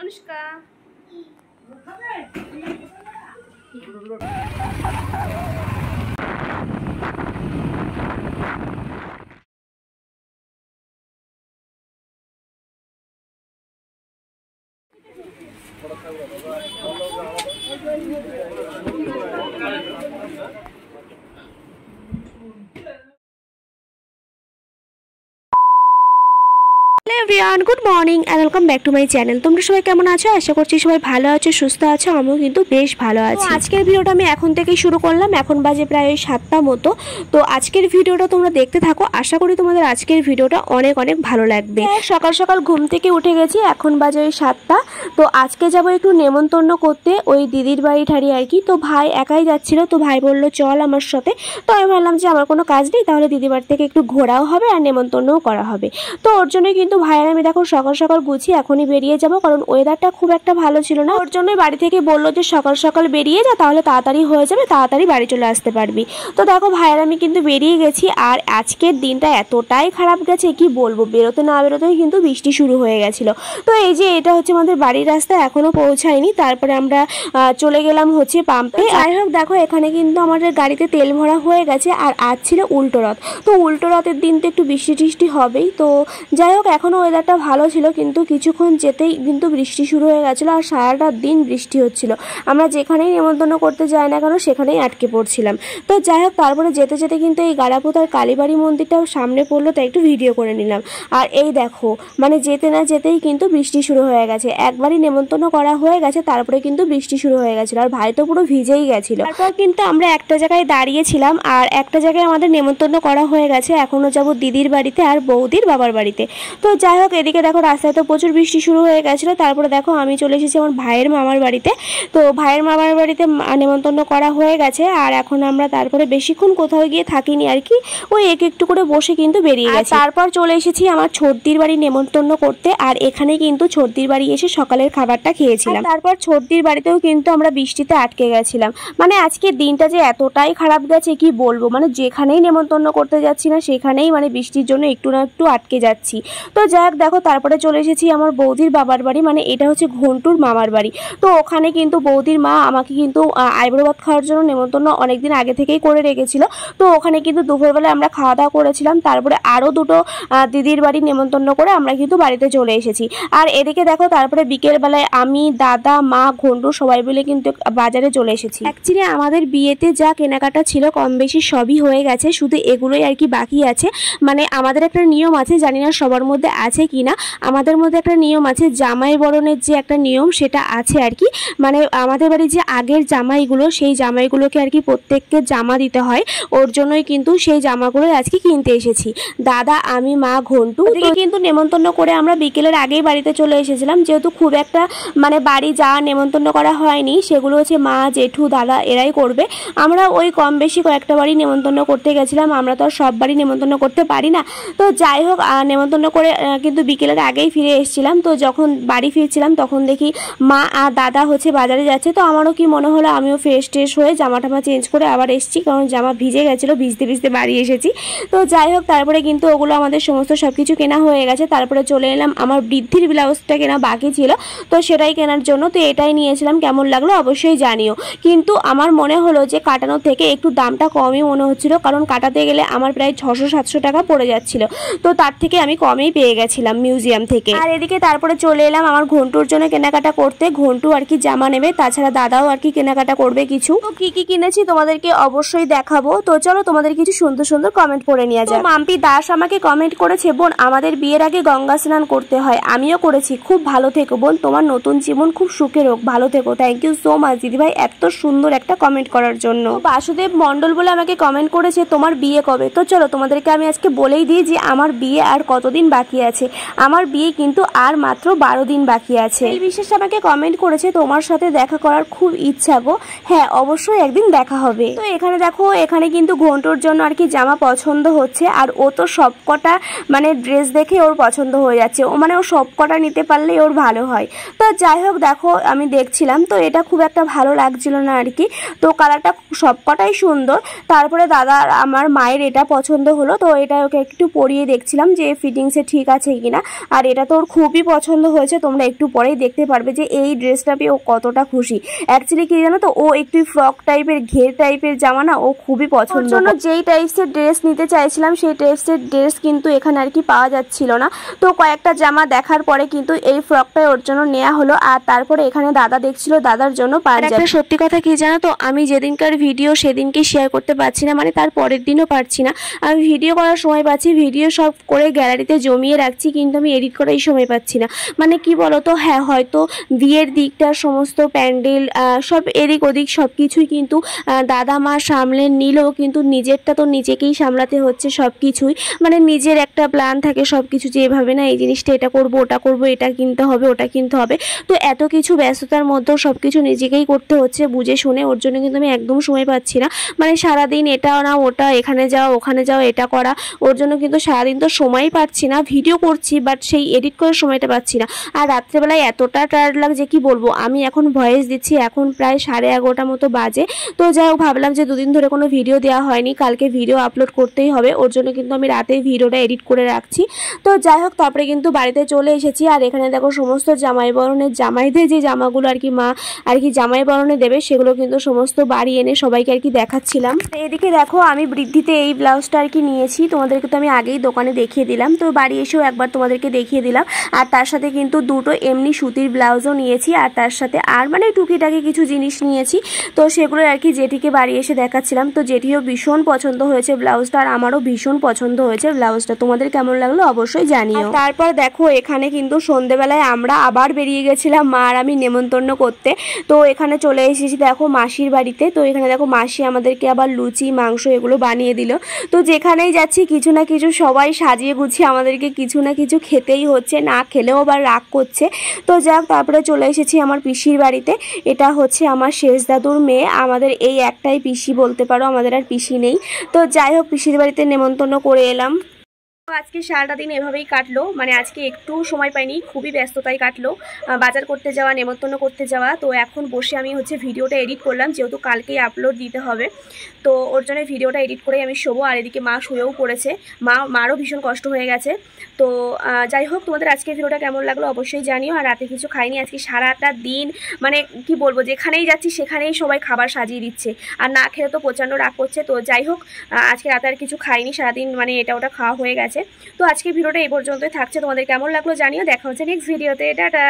Anushka everyone good morning and welcome back to my channel. তোমরা সবাই কেমন আছো? আশা করছি সবাই ভালো আছো, সুস্থ আছো। আমিও কিন্তু বেশ ভালো আছি। আজকের ভিডিওটা আমি এখন থেকেই শুরু করলাম। এখন বাজে প্রায় 7টা মতো। তো আজকের ভিডিওটা তোমরা দেখতে থাকো। আশা করি তোমাদের আজকের ভিডিওটা অনেক অনেক ভালো লাগবে। সকাল সকাল ঘুম থেকে উঠে গেছি, এখন বাজে 7টা। তো আজকে যাব একটু নেমন্তন্ন করতে ওই দিদির বাড়ি ঠাড়ি আর কি। তো ভাই একাই যাচ্ছিল, তো ভাই বললো চল আমার সাথে। তো আমি ভাবলাম যে আমার কোনো কাজ নেই, তাহলে দিদির বাড়ি থেকে একটু ঘোরাও হবে আর নেমন্তন্নও করা হবে। তো ওর জন্যই কিন্তু ভাইয়ের আমি দেখো সকাল সকাল গুছিয়ে এখনই বেরিয়ে যাব, কারণ ওয়েদারটা খুব একটা ভালো ছিল না। ওর জন্যই বাড়ি থেকে বললো যে সকাল সকাল বেরিয়ে যা, তাহলে তাড়াতাড়ি হয়ে যাবে, তাড়াতাড়ি বাড়ি চলে আসতে পারবি। তো দেখো ভাইয়ের আমি কিন্তু বেরিয়ে গেছি। আর আজকের দিনটা এতটাই খারাপ গেছে কি বলবো, বেরোতে না বেরোতেই কিন্তু বৃষ্টি শুরু হয়ে গেছিলো। তো এই যে এটা হচ্ছে আমাদের বাড়ির রাস্তা, এখনো পৌঁছায়নি। তারপরে আমরা চলে গেলাম হচ্ছে পাম্পে। যাই হোক দেখো এখানে কিন্তু আমাদের গাড়িতে তেল ভরা হয়ে গেছে। আর আজ ছিল উল্টো রথ। তো উল্টো রথের দিন তো একটু বৃষ্টি টিষ্টি হবেই। তো যাই হোক এখনও ওয়েদারটা ভালো ছিল, কিন্তু কিছুক্ষণ যেতেই কিন্তু বৃষ্টি শুরু হয়ে গেছিলো। আর সারাটা দিন বৃষ্টি হচ্ছিল। আমরা যেখানেই নেমন্তন্ন করতে যাই না কেন সেখানেই আটকে পড়ছিলাম। তো যাই হোক তারপরে যেতে যেতে কিন্তু এই গাড়াপোতার কালীবাড়ি মন্দিরটাও সামনে পড়লো, তাই একটু ভিডিও করে নিলাম। আর এই দেখো মানে যেতে না যেতেই কিন্তু বৃষ্টি শুরু হয়ে গেছে। একবারই নেমন্তন্ন করা হয়ে গেছে, তারপরে কিন্তু বৃষ্টি শুরু হয়ে গেছিলো। আর ভাই তো পুরো ভিজেই গেছিলো। তারপর কিন্তু আমরা একটা জায়গায় দাঁড়িয়েছিলাম, আর একটা জায়গায় আমাদের নেমন্তন্ন করা হয়ে গেছে। এখনও যাবো দিদির বাড়িতে আর বৌদির বাবার বাড়িতে। তো যাই হোক এদিকে দেখো রাস্তায় তো প্রচুর বৃষ্টি শুরু হয়ে গেছিলো। তারপরে দেখো আমি চলে এসেছি আমার ভাইয়ের মামার বাড়িতে। তো ভাইয়ের মামার বাড়িতে নেমন্তন্ন করা হয়ে গেছে। আর এখন আমরা তারপরে বেশিক্ষণ কোথাও গিয়ে থাকিনি আর কি, ওই একটু করে বসে কিন্তু বেরিয়ে গেছি। তারপর চলে এসেছি আমার ছোটদির বাড়ি নেমন্তন্ন করতে। আর এখানে কিন্তু ছোটদির বাড়ি এসে সকালের খাবারটা খেয়েছিলাম। তারপর ছোটদির বাড়িতেও কিন্তু আমরা বৃষ্টিতে আটকে গেছিলাম। মানে আজকের দিনটা যে এতটাই খারাপ গেছে কি বলবো, মানে যেখানেই নেমন্তন্ন করতে যাচ্ছি না সেখানেই মানে বৃষ্টির জন্য একটু না একটু আটকে যাচ্ছি। তো যাক দেখো তারপরে চলে এসেছি আমার বৌদির বাবার বাড়ি, মানে এটা হচ্ছে ঘন্টুর মামার বাড়ি। তো ওখানে কিন্তু বৌদির মা আমাকে কিন্তু আইবুড়ো ভাত খাওয়ার জন্য নেমন্তন্ন অনেকদিন আগে থেকেই করে রেখেছিল। তো ওখানে কিন্তু দুপুরবেলা আমরা খাওয়া দাওয়া করেছিলাম। তারপরে আরও দুটো দিদির বাড়ি নেমন্তন্ন করে আমরা কিন্তু বাড়িতে চলে এসেছি। আর এদিকে দেখো তারপরে বিকেলবেলায় আমি দাদা মা ঘন্টু সবাই মিলে কিন্তু বাজারে চলে এসেছি। অ্যাকচুয়ালি আমাদের বিয়েতে যা কেনাকাটা ছিল কম বেশি সবই হয়ে গেছে, শুধু এগুলোই আর কি বাকি আছে। মানে আমাদের একটা নিয়ম আছে, জানি না সবার মধ্যে আছে কিনা, আমাদের মধ্যে একটা নিয়ম আছে, জামাই বরণের যে একটা নিয়ম সেটা আছে আর কি। মানে আমাদের বাড়ির যে আগের জামাইগুলো সেই জামাইগুলোকে আর কি প্রত্যেককে জামা দিতে হয়। ওর জন্যই কিন্তু সেই জামাগুলো আজকে কিনতে এসেছি দাদা আমি মা ঘন্টু। ওদিকে কিন্তু নেমন্তন্ন করে আমরা বিকেলের আগেই বাড়িতে চলে এসেছিলাম, যেহেতু খুব একটা মানে বাড়ি যা নেমন্তন্ন করা হয়নি সেগুলো হচ্ছে মা জেঠু দাদা এরাই করবে। আমরা ওই কম বেশি কয়েকটা বাড়ি নেমন্তন্ন করতে গেছিলাম, আমরা তো আর সব বাড়ি নেমন্তন্ন করতে পারি না। তো যাই হোক নেমন্তন্ন করে কিন্তু বিকেলের আগেই ফিরে এসেছিলাম। তো যখন বাড়ি ফিরছিলাম তখন দেখি মা আর দাদা হচ্ছে বাজারে যাচ্ছে। তো আমারও কি মনে হলো আমিও ফ্রেশ ট্রেশ হয়ে জামা টামা চেঞ্জ করে আবার এসেছি, কারণ জামা ভিজে গেছিলো, ভিজতে ভিজতে বাড়ি এসেছি। তো যাই হোক তারপরে কিন্তু ওগুলো আমাদের সমস্ত সব কিছু কেনা হয়ে গেছে। তারপরে চলে এলাম আমার বৃদ্ধির ব্লাউজটা কেনা বাকি ছিল, তো সেটাই কেনার জন্য। তো এটাই নিয়েছিলাম, কেমন লাগলো অবশ্যই জানিও। কিন্তু আমার মনে হলো যে কাটানোর থেকে একটু দামটা কমই মনে হচ্ছিলো, কারণ কাটাতে গেলে আমার প্রায় 600-700 টাকা পড়ে যাচ্ছিলো। তো তার থেকে আমি কমেই পেয়ে গেছিলাম মিউজিয়াম থেকে। আর এদিকে তারপরে চলে এলাম আমার ঘন্টুর জন্য কেনাকাটা করতে। ঘন্টু আর কি জামা নেবে, তাছাড়া দাদাও আর কি কেনাকাটা করবে কিছু। তো কি কি কিনেছি তোমাদেরকে অবশ্যই দেখাবো। তো চলো তোমাদের কিছু সুন্দর সুন্দর কমেন্ট পড়ে নিয়ে যাও। মাম্পি দাস আমাকে কমেন্ট করেছে, বোন আমাদের বিয়ের আগে গঙ্গা স্নান করতে হয়, আমিও করেছি, খুব ভালো থেকো বোন, তোমার নতুন জীবন খুব সুখের হোক, ভালো থেকো। থ্যাংক ইউ সো মাচ দিদিভাই এত সুন্দর একটা কমেন্ট করার জন্য। বাসুদেব মন্ডল বলে আমাকে কমেন্ট করেছে তোমার বিয়ে কবে। তো চলো তোমাদেরকে আমি আজকে বলেই দিই যে আমার বিয়ে আর কতদিন বাকি আছে। আমার বিয়ে কিন্তু আর মাত্র 12 দিন বাকি আছে। এই বিশেষ আমাকে কমেন্ট করেছে তোমার সাথে দেখা করার খুব ইচ্ছা গো, হ্যাঁ অবশ্যই একদিন দেখা হবে। তো এখানে দেখো এখানে কিন্তু ঘন্টুর জন্য আর কি জামা পছন্দ হচ্ছে। আর ও তো সবকটা মানে ড্রেস দেখে ওর পছন্দ হয়ে যাচ্ছে, ও মানে ও সবকটা নিতে পারলেই ওর ভালো হয়। তো যাই হোক দেখো আমি দেখছিলাম, তো এটা খুব একটা ভালো লাগছিল না আর কি। তো কালারটা সবকটাই সুন্দর। তারপরে দাদা আমার মায়ের এটা পছন্দ হলো, তো এটা ওকে একটু পরিয়ে দেখছিলাম যে ফিটিংসে ঠিক আছে কিনা। না। আর এটা তো ওর খুবই পছন্দ হয়েছে, তোমরা একটু পরেই দেখতে পারবে যে এই ড্রেসটা পেয়ে ও কতটা খুশি। অ্যাকচুয়ালি কি জানো তো, ও একটু ফ্রক টাইপের ঘের টাইপের জামা না ও খুবই পছন্দ। জন্য যেই টাইপসের ড্রেস নিতে চাইছিলাম সেই টাইপসের ড্রেস কিন্তু এখানে আর কি পাওয়া যাচ্ছিল না। তো কয়েকটা জামা দেখার পরে কিন্তু এই ফ্রকটাই ওর জন্য নেওয়া হলো। আর তারপরে এখানে দাদা দেখছিল দাদার জন্য পাঞ্জাবি। সত্যি কথা কি জানো তো, আমি যেদিনকার ভিডিও সেদিনকে শেয়ার করতে পারছি না, মানে তার পরের দিনও পারছি না। আমি ভিডিও করার সময় পাচ্ছি, ভিডিও সব করে গ্যালারিতে জমিয়ে রাখছি, কিন্তু আমি এডিট করার সময় পাচ্ছি না। মানে কি বলতো, হ্যাঁ হয়তো বিয়ের দিকটা সমস্ত প্যান্ডেল সব এদিক ওদিক সব কিছুই কিন্তু দাদা মা সামলে নিলেও কিন্তু নিজেরটা তো নিজেকেই সামলাতে হচ্ছে সব কিছুই। মানে নিজের একটা প্ল্যান থাকে সব কিছু, যে এভাবে না এই জিনিসটা এটা করব ওটা করব, এটা কিনতে হবে ওটা কিনতে হবে। তো এত কিছু ব্যস্ততার মধ্যেও সব কিছু নিজেকেই করতে হচ্ছে বুঝে শুনে। ওর জন্য কিন্তু আমি একদম সময় পাচ্ছি না। মানে সারাদিন এটা না ওটা, এখানে যাও ওখানে যাও, এটা করা, ওর জন্য কিন্তু সারাদিন তো সময়ই পাচ্ছি না। ভিডিও করছি বাট সেই এডিট করার সময়টা পাচ্ছি না। আর রাত্রেবেলায় এতটা টায়ার্ড লাগছে কি বলবো। আমি এখন ভয়েস দিচ্ছি, এখন প্রায় 11:30 মতো বাজে। তো যাই হোক, ভাবলাম যে দুদিন ধরে কোনো ভিডিও দেওয়া হয়নি, কালকে ভিডিও আপলোড করতেই হবে। ওর জন্য কিন্তু আমি রাতেই ভিডিওটা এডিট করে রাখছি। তো যাই হোক, তারপরে কিন্তু বাড়িতে চলে এসেছি। আর এখানে দেখো সমস্ত জামাই বরণের জামাইদের যে জামাগুলো আর কি মা আর কি জামাই বরণে দেবে, সেগুলো কিন্তু সমস্ত বাড়ি এনে সবাইকে আর কি দেখাচ্ছিলাম। এদিকে দেখো আমি বৃদ্ধিতে এই ব্লাউজটা আর কি নিয়েছি, তোমাদেরকে তো আমি আগেই দোকানে দেখিয়ে দিলাম, তো বাড়ি এসেও একবার তোমাদেরকে দেখিয়ে দিলাম। আর তার সাথে কিন্তু দুটো এমনি সুতির ব্লাউজও নিয়েছি, আর তার সাথে আর মানে টুকিটাকি কিছু জিনিস নিয়েছি। তো সেগুলো আর কি জেঠিকে বাড়ি এসে দেখাচ্ছিলাম। তো জেঠিও ভীষণ পছন্দ হয়েছে ব্লাউজটা, আর আমারও ভীষণ পছন্দ হয়েছে ব্লাউজটা। তোমাদের কেমন লাগলো অবশ্যই জানিও। তারপর দেখো এখানে কিন্তু সন্ধেবেলায় আমরা আবার বেরিয়ে গেছিলাম মা আর আমি নেমন্তন্ন করতে। তো এখানে চলে এসেছি দেখো মাসির বাড়িতে। তো এখানে দেখো মাসি আমাদেরকে আবার লুচি মাংস এগুলো বানিয়ে দিল। তো যেখানেই যাচ্ছি কিছু না কিছু সবাই সাজিয়ে গুছিয়ে আমাদেরকে কিছু না কিছু খেতেই হচ্ছে, না খেলেও আবার রাগ করছে। তো যাক, তারপরে চলে এসেছি আমার পিসির বাড়িতে। এটা হচ্ছে আমার শেষ দাদুর মেয়ে, আমাদের এই একটাই পিসি বলতে পারো, আমাদের আর পিসি নেই। তো যাই হোক, পিসির বাড়িতে নেমন্তন্ন করে এলাম। আজকে সারাটা দিন এভাবেই কাটলো, মানে আজকে একটু সময় পাইনি, খুবই ব্যস্ততায় কাটলো, বাজার করতে যাওয়া নেমন্তন্ন করতে যাওয়া। তো এখন বসে আমি হচ্ছে ভিডিওটা এডিট করলাম, যেহেতু কালকেই আপলোড দিতে হবে। তো ওর জন্য ভিডিওটা এডিট করেই আমি শোবো। আর এদিকে মা শুয়েও পড়েছে, মারও ভীষণ কষ্ট হয়ে গেছে। তো যাই হোক, তোমাদের আজকে ভিডিওটা কেমন লাগলো অবশ্যই জানিও। আর রাতে কিছু খাইনি আজকে সারাটা দিন, মানে কি বলবো, যেখানেই যাচ্ছি সেখানেই সবাই খাবার সাজিয়ে দিচ্ছে, আর না খেলে তো প্রচণ্ড রাগ করছে। তো যাই হোক, আজকে রাতে আর কিছু খাইনি সারাদিন, মানে এটা ওটা খাওয়া হয়ে গেছে। তো আজকে ভিডিওটা এই পর্যন্তই থাকছে, তোমাদের কেমন লাগলো জানিও। দেখা হচ্ছে নেক্সট ভিডিওতে, টাটা।